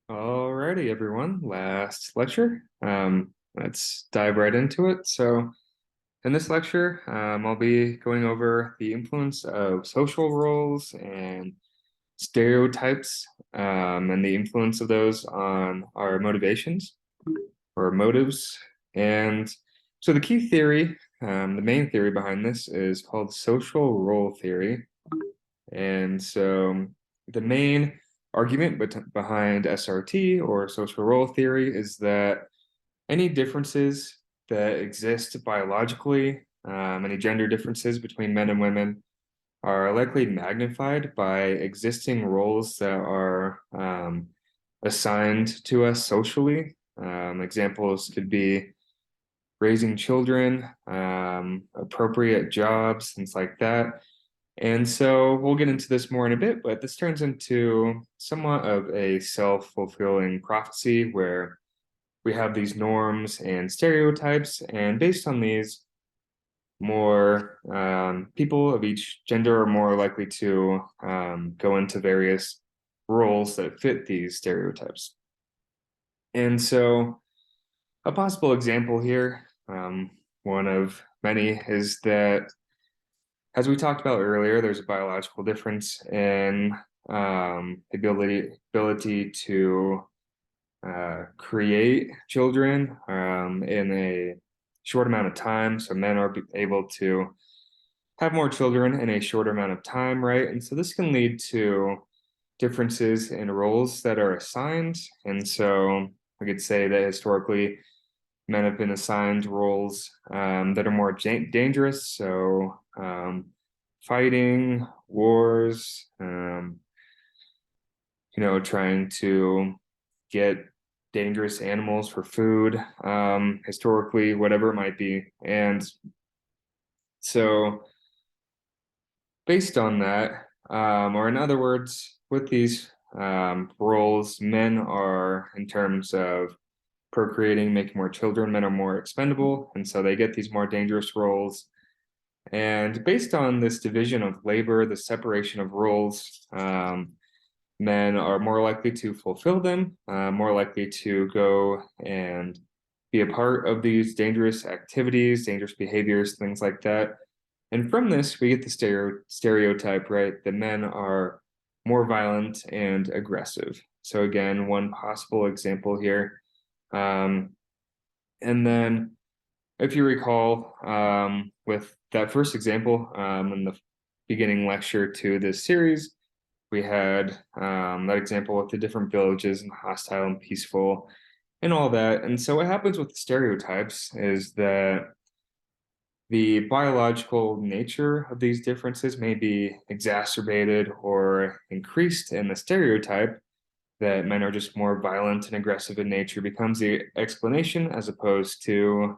Alrighty, everyone. Last lecture. Let's dive right into it. So, in this lecture, I'll be going over the influence of social roles and stereotypes, and the influence of those on our motivations or motives. And so, the key theory, the main theory behind this is called social role theory. And so the main argument behind SRT or social role theory is that any differences that exist biologically, any gender differences between men and women, are likely magnified by existing roles that are assigned to us socially. Examples could be raising children, appropriate jobs, things like that. And so we'll get into this more in a bit, but this turns into somewhat of a self-fulfilling prophecy where we have these norms and stereotypes, and based on these, more people of each gender are more likely to go into various roles that fit these stereotypes. And so a possible example here, one of many, is that as we talked about earlier, there's a biological difference in the ability to create children in a short amount of time. So men are able to have more children in a shorter amount of time, right? And so this can lead to differences in roles that are assigned. And so we could say that historically, men have been assigned roles that are more dangerous. So fighting, wars, trying to get dangerous animals for food, historically, whatever it might be. And so based on that, or in other words, with these roles, men are, in terms of procreating, making more children, men are more expendable. And so they get these more dangerous roles. And based on this division of labor, the separation of roles, men are more likely to fulfill them, more likely to go and be a part of these dangerous activities, dangerous behaviors, things like that. And from this, we get the stereotype, right? That men are more violent and aggressive. So again, one possible example here. Um, and then if you recall, with that first example in the beginning lecture to this series, we had that example with the different villages and hostile and peaceful and all that. And so what happens with the stereotypes is that the biological nature of these differences may be exacerbated or increased, and the stereotype that men are just more violent and aggressive in nature becomes the explanation as opposed to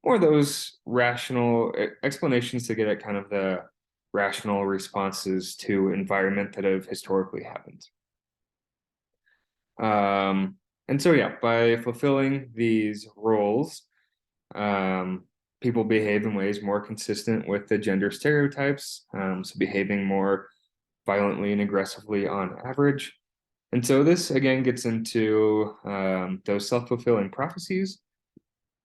more those rational explanations to get at kind of the rational responses to environment that have historically happened. And so, yeah, by fulfilling these roles, people behave in ways more consistent with the gender stereotypes, so behaving more violently and aggressively on average. And so this again gets into those self-fulfilling prophecies.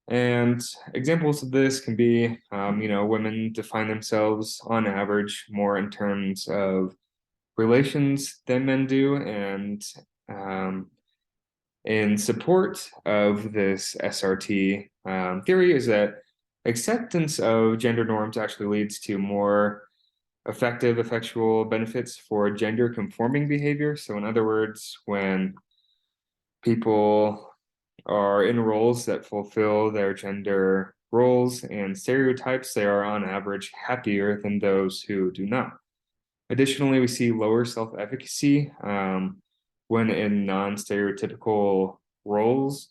And examples of this can be, women define themselves on average more in terms of relations than men do. And in support of this SRT theory is that acceptance of gender norms actually leads to more effectual benefits for gender conforming behavior. So in other words, when people are in roles that fulfill their gender roles and stereotypes, they are on average happier than those who do not. Additionally, we see lower self-efficacy when in non-stereotypical roles.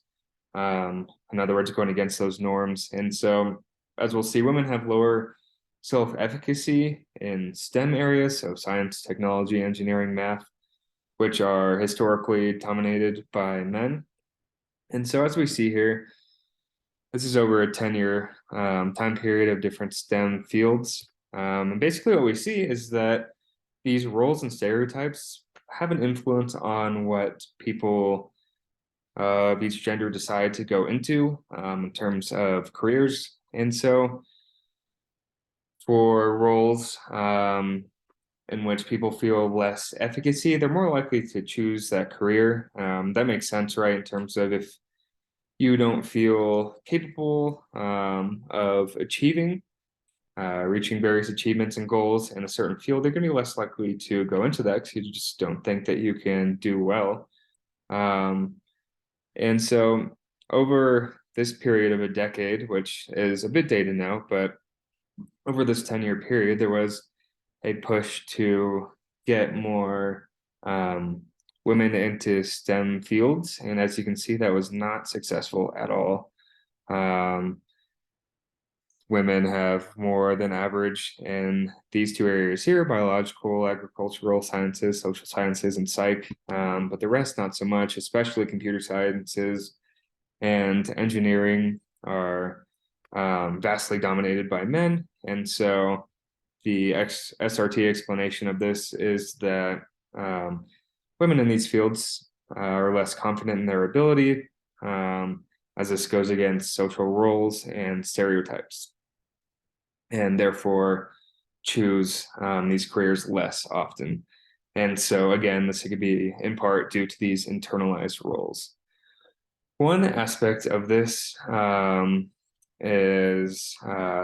In other words, going against those norms. And so, as we'll see, women have lower self-efficacy in STEM areas, so science, technology, engineering, math, which are historically dominated by men. And so, as we see here, this is over a 10-year time period of different STEM fields. And basically, what we see is that these roles and stereotypes have an influence on what people of each gender decide to go into in terms of careers. And so for roles in which people feel less efficacy, they're more likely to choose that career. That makes sense, right? In terms of if you don't feel capable of achieving, reaching various achievements and goals in a certain field, they're going to be less likely to go into that because you just don't think that you can do well. And so over this period of a decade, which is a bit dated now, but over this 10-year period, there was a push to get more women into STEM fields. And as you can see, that was not successful at all. Women have more than average in these two areas here: biological, agricultural sciences, social sciences, and psych. But the rest, not so much, especially computer sciences and engineering are vastly dominated by men. And so the SRT explanation of this is that women in these fields are less confident in their ability, as this goes against social roles and stereotypes, and therefore choose these careers less often. And so again, this could be in part due to these internalized roles. One aspect of this is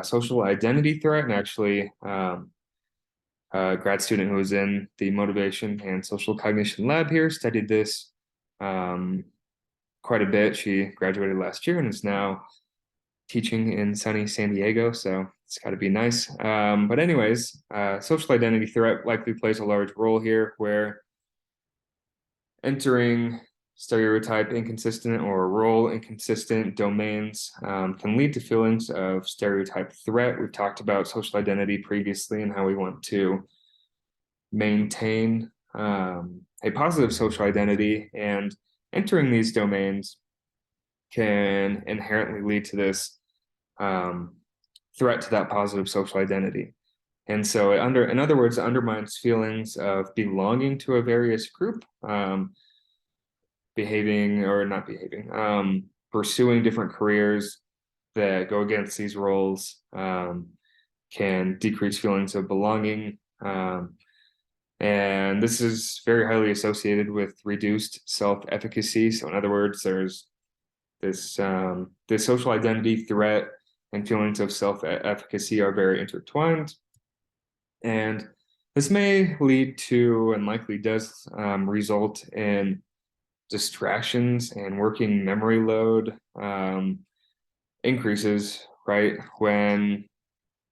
social identity threat, and actually a grad student who was in the motivation and social cognition lab here studied this quite a bit. She graduated last year and is now teaching in sunny San Diego, so it's got to be nice. But anyways, social identity threat likely plays a large role here, where entering stereotype inconsistent or role inconsistent domains can lead to feelings of stereotype threat. We've talked about social identity previously and how we want to maintain a positive social identity, and entering these domains can inherently lead to this threat to that positive social identity. And so in other words, it undermines feelings of belonging to a various group, pursuing different careers that go against these roles can decrease feelings of belonging. And this is very highly associated with reduced self-efficacy. So in other words, there's this social identity threat and feelings of self-efficacy are very intertwined. And this may lead to, and likely does, result in distractions and working memory load increases, right, when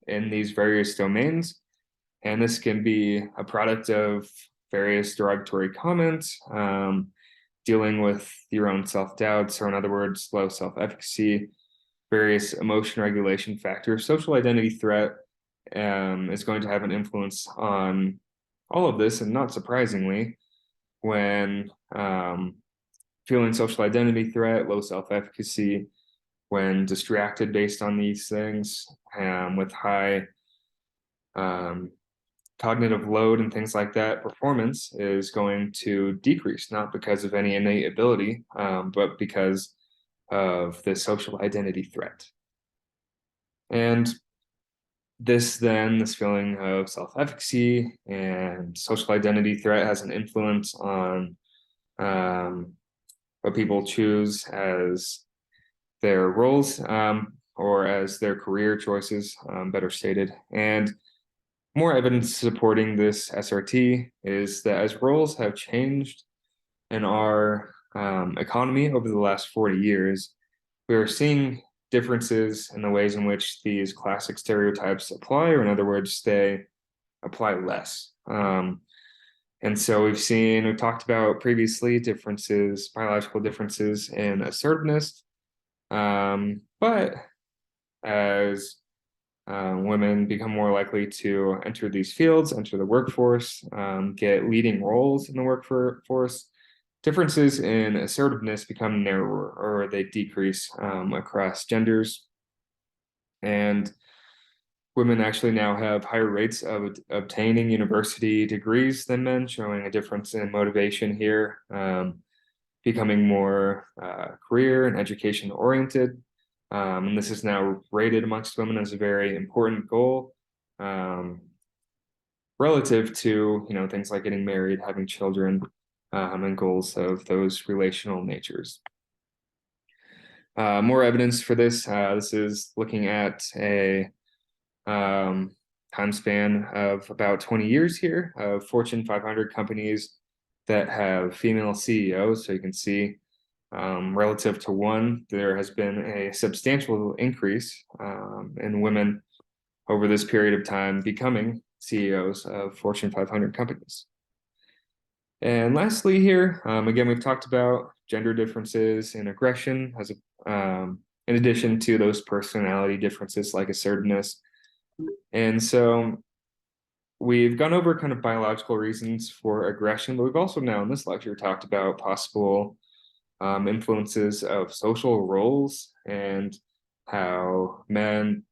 in these various domains. And this can be a product of various derogatory comments, dealing with your own self-doubts, or in other words, low self-efficacy, various emotion regulation factors. Social identity threat is going to have an influence on all of this, and not surprisingly, when feeling social identity threat, low self-efficacy, when distracted based on these things, with high cognitive load and things like that, performance is going to decrease, not because of any innate ability, but because of the social identity threat. And this feeling of self-efficacy and social identity threat has an influence on what people choose as their roles, or as their career choices, better stated. And more evidence supporting this SRT is that as roles have changed in our economy over the last 40 years, we are seeing differences in the ways in which these classic stereotypes apply, or in other words, they apply less. And so we've talked about previously biological differences in assertiveness, but as women become more likely to enter these fields, enter the workforce, get leading roles in the workforce, differences in assertiveness become narrower, or they decrease across genders. And Women actually now have higher rates of obtaining university degrees than men, showing a difference in motivation here, becoming more career and education oriented. And this is now rated amongst women as a very important goal, relative to, you know, things like getting married, having children, and goals of those relational natures. More evidence for this. This is looking at a time span of about 20 years here of Fortune 500 companies that have female CEOs. So you can see, relative to one, there has been a substantial increase in women over this period of time becoming CEOs of Fortune 500 companies. And lastly here, again, we've talked about gender differences in aggression as in addition to those personality differences like assertiveness. And so we've gone over kind of biological reasons for aggression, but we've also now in this lecture talked about possible influences of social roles and how men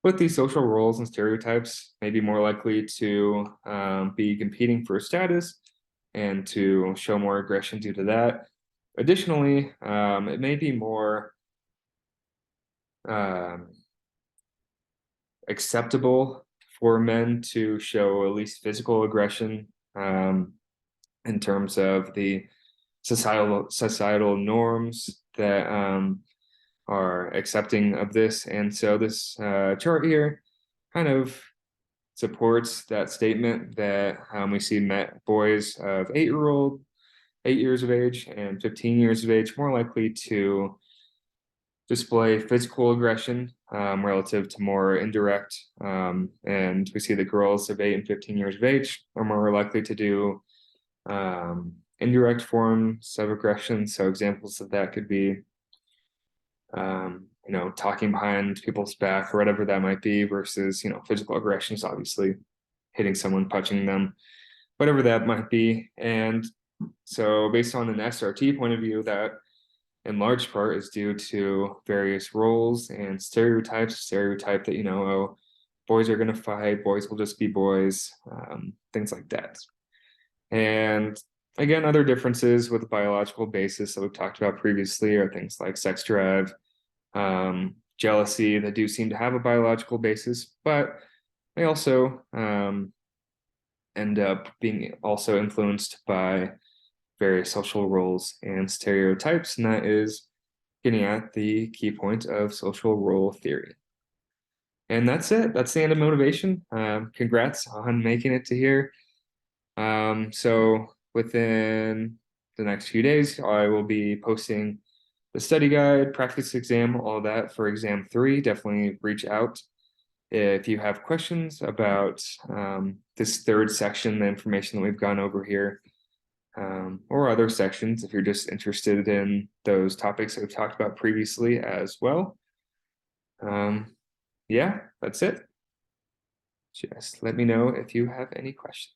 with these social roles and stereotypes may be more likely to be competing for status and to show more aggression due to that. Additionally, it may be more acceptable for men to show at least physical aggression in terms of the societal norms that are accepting of this. And so this chart here kind of supports that statement that we see boys of 8 years of age and 15 years of age more likely to display physical aggression relative to more indirect. And we see the girls of 8 and 15 years of age are more likely to do indirect forms of aggression. So examples of that could be, you know, talking behind people's back or whatever that might be, versus, you know, physical aggression is obviously hitting someone, punching them, whatever that might be. And so based on an SRT point of view, that in large part is due to various roles and stereotypes. Stereotype that, you know, oh, boys are going to fight, boys will just be boys, things like that. And again, other differences with the biological basis that we've talked about previously are things like sex drive, jealousy, that do seem to have a biological basis, but they also end up being also influenced by various social roles and stereotypes, and that is getting at the key point of social role theory. And that's it. That's the end of motivation. Congrats on making it to here. So within the next few days, I will be posting the study guide, practice exam, all that for exam 3. Definitely reach out if you have questions about this third section, the information that we've gone over here, or other sections if you're just interested in those topics that we've talked about previously as well. Yeah, that's it. Just let me know if you have any questions.